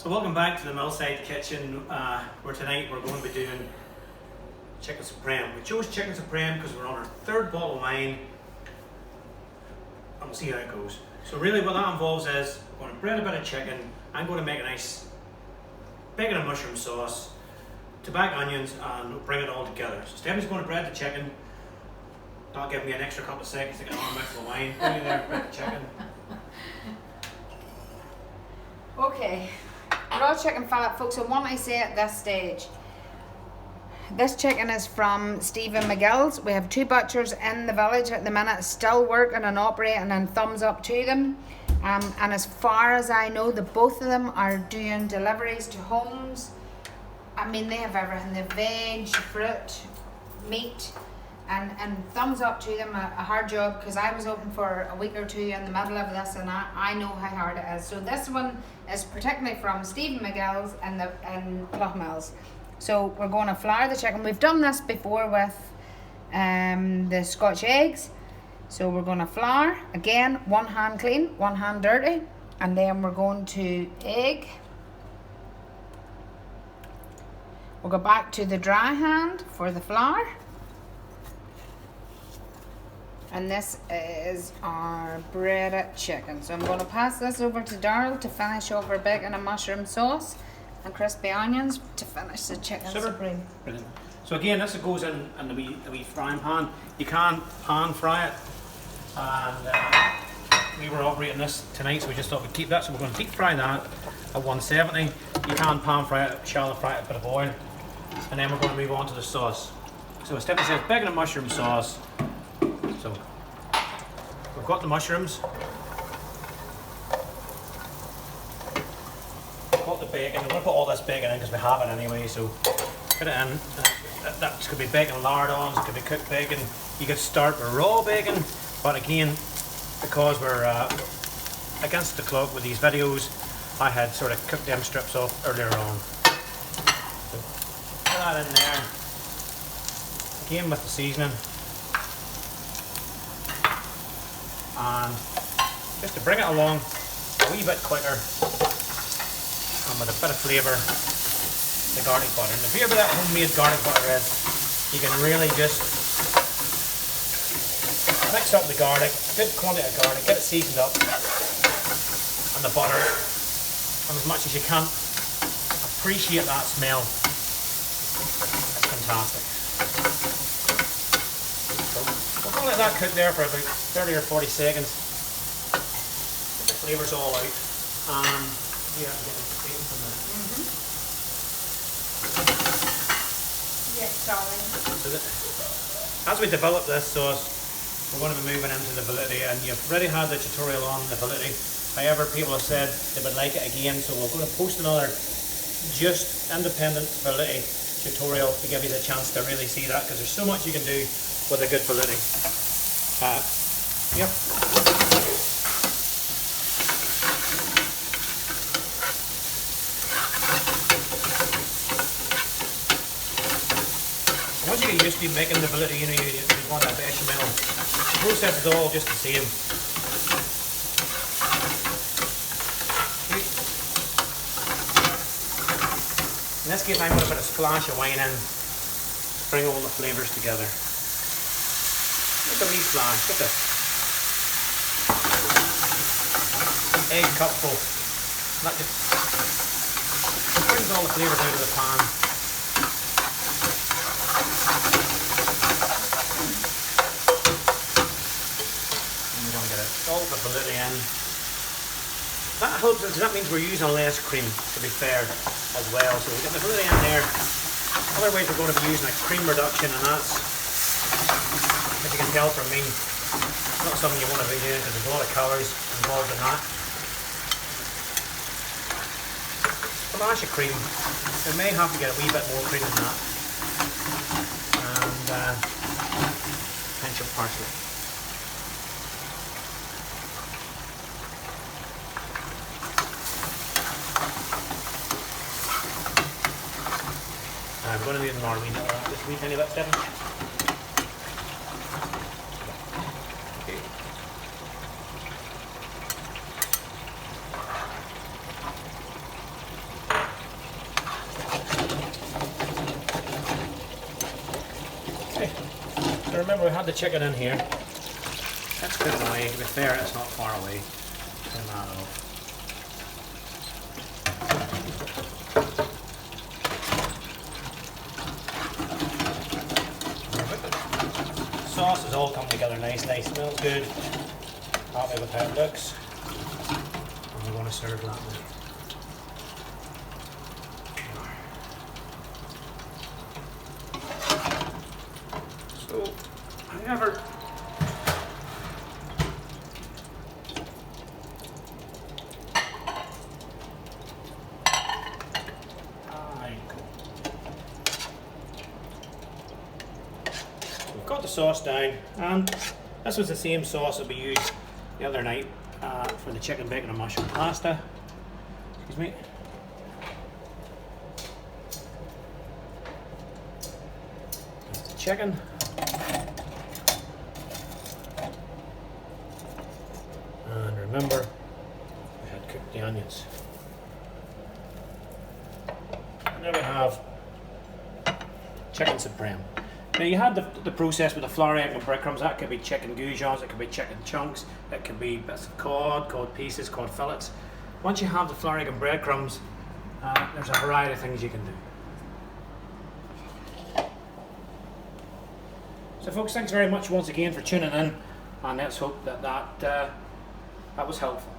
So welcome back to the Millside Kitchen, where tonight we're going to be doing chicken supreme. We chose chicken supreme because we're on our third bottle of wine, and we'll see how it goes. So really what that involves is, we're going to bread a bit of chicken. I'm going to make a nice bacon and mushroom sauce, tobacco onions, and bring it all together. So Stephanie's going to bread the chicken. That'll give me an extra couple of seconds to get on a mouthful of wine. Put it there, bread the chicken. Okay, raw chicken fillet, folks. And what I say at this stage, this chicken is from Stephen McGill's. We have 2 butchers in the village at the minute, still working and operating, and thumbs up to them. And as far as I know, both of them are doing deliveries to homes. I mean, they have everything: the veg, fruit, meat. And thumbs up to them, a hard job, because I was open for a week or 2 in the middle of this, and I know how hard it is. So this one is particularly from Stephen McGill's in Cloughmills. So we're going to flour the chicken. We've done this before with the Scotch eggs. So we're going to flour, again, 1 hand clean, 1 hand dirty, and then we're going to egg. We'll go back to the dry hand for the flour. And this is our breaded chicken. So I'm going to pass this over to Darryl to finish off our bacon and mushroom sauce and crispy onions to finish the chicken supreme. Brilliant. So again, this goes in the wee frying pan. You can pan fry it, and we were operating this tonight, so we just thought we'd keep that. So we're going to deep fry that at 170. You can pan fry it, shallow fry it, a bit of oil, and then we're going to move on to the sauce. So as Stephanie says, bacon and mushroom sauce. So we've got the mushrooms, got the bacon. I'm going to put all this bacon in because we have it anyway, so put it in. That could be bacon lard-ons, it could be cooked bacon. You could start with raw bacon, but again, because we're against the clock with these videos, I had sort of cooked them strips off earlier on. So put that in there, again with the seasoning. And just to bring it along a wee bit quicker and with a bit of flavour, the garlic butter. And the beauty of that homemade garlic butter is you can really just mix up the garlic, good quantity of garlic, get it seasoned up, and the butter, and as much as you can, appreciate that smell. It's fantastic. We're going to let that cook there for about 30 or 40 seconds. Get the flavours all out. And yeah, I'm getting the bacon from there. Yes, darling. So as we develop this sauce, we're going to be moving into the validity, and you've already had the tutorial on the validity. However, people have said they would like it again, so we're going to post another just independent validity tutorial to give you the chance to really see that, because there's so much you can do with a good validity. Yep. Once you get used to making the validity, you want that bechamel. The process is all just the same. In this case, I'm going to put a splash of wine in, bring all the flavours together. Just a wee splash, just a egg cupful. That just brings all the flavours out of the pan. And we're going to get all the validity in. That helps, that means we're using less cream, to be fair, as well. So we get the validity in there. Otherwise, we're going to be using a cream reduction, and that's, if you can tell from me, it's not something you want to be doing because there's a lot of calories involved in that. Splash of cream. We may have to get a wee bit more cream than that. And pinch of parsley. I'm going to need another wee bit of that, just a wee tiny bit, Stephen. Okay. So remember, we had the chicken in here. That's cooking away. To be fair, it's not far away. Turn that off. Sauce has all come together nice, smells good. Happy with how it looks. And we're going to serve that now. So, however, we've got the sauce down, and this was the same sauce that we used the other night for the chicken, bacon and mushroom pasta. Excuse me. That's the chicken. And remember, we had cooked the onions. And there we have chicken supreme. Now you had the process with the flour, egg and breadcrumbs. That could be chicken goujons, it could be chicken chunks, it could be bits of cod pieces, cod fillets. Once you have the flour, egg and breadcrumbs, there's a variety of things you can do. So folks, thanks very much once again for tuning in, and let's hope that was helpful.